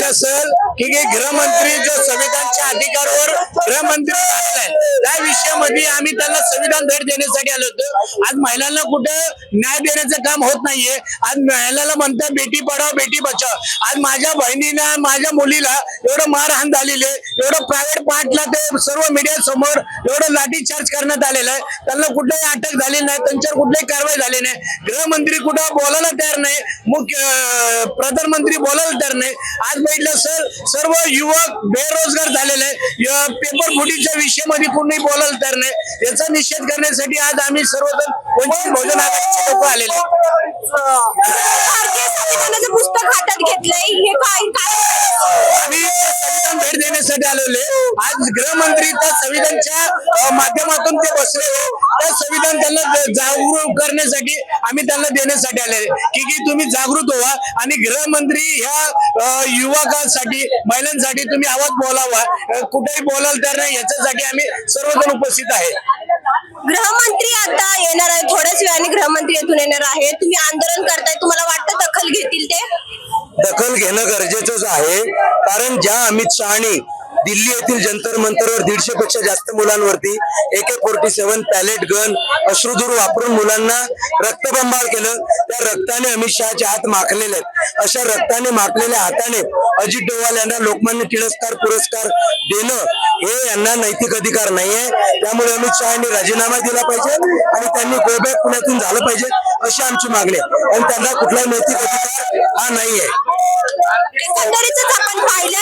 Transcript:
बघितलं असेल की गृहमंत्री जो संविधानच्या अधिकारावर गृहमंत्री झालेला आहे त्या विषयामध्ये आम्ही त्यांना संविधान भेट देण्यासाठी आलो होतो। आज महिलांना कुठं न्याय देण्याचं काम होत नाहीये। आज महिलाला म्हणतात बेटी पढाओ बेटी बचाओ। आज माझ्या बहिणीला माझ्या मुलीला एवढं मारहाण झालेले, एवढं प्रायव्हेट पार्टला ते सर्व मीडिया समोर एवढं लाठीचार्ज करण्यात आलेलं आहे। त्यांना कुठेही अटक झाली नाही, त्यांच्यावर कुठलीही कारवाई झाली नाही। गृहमंत्री कुठं बोलायला तयार नाही, प्रधानमंत्री बोलायला तयार नाही। आज बघितलं सर सर्व युवक बेरोजगार झालेले आहे, पेपर फुटीच्या विषयामध्ये कोणी बोलायला तयार नाही। याचा निषेध करण्यासाठी आज आम्ही सर्वजण वंचित बहुजन आघाडीचे लोक आलेले। भारतीय संविधानाचं पुस्तक हातात घेतलंय, हे काय आम्ही संविधान भेट देण्यासाठी आलेले। आज गृहमंत्री त्या संविधानच्या माध्यमातून ते बसले, त्या संविधान त्यांना जागरूक करण्यासाठी आम्ही त्यांना देण्यासाठी आलेले की तुम्ही जागृत व्हा आणि गृहमंत्री ह्या युवकांसाठी महिलांसाठी तुम्ही आवाज बोलावा, कुठेही बोलायला तर नाही याच्यासाठी आम्ही सर्वजण उपस्थित आहे। गृहमंत्री आता येणार आहे, थोड्याच वेळाने गृहमंत्री येथून येणार आहे। तुम्ही आंदोलन करताय, तुम्हाला वाटतं दखल घेतील ते? दखल घेणं गरजेचंच आहे, कारण ज्या अमित शहानी दिल्ली येथील जंतर मंतरवर 150 पेक्षा जास्त मुलांवरती AK-47 पॅलेट गन अश्रुधूर वापरून मुलांना रक्तबंबाळ केलं, त्या रक्ताने अमित शहाचे हात माखलेले आहेत। अशा रक्ताने माखलेल्या हाताने अजित डोवाल यांना लोकमान्य टिळक पुरस्कार देणं हे यांना नैतिक अधिकार नाहीये। त्यामुळे अमित शहानी राजीनामा दिला पाहिजे आणि त्यांनी गोबॅक पुण्यातून झालं पाहिजे अशी आमची मागणी आहे, आणि त्यांना कुठलाही नैतिक अधिकार हा नाहीये। एकंदरीतच आपण पाहिलं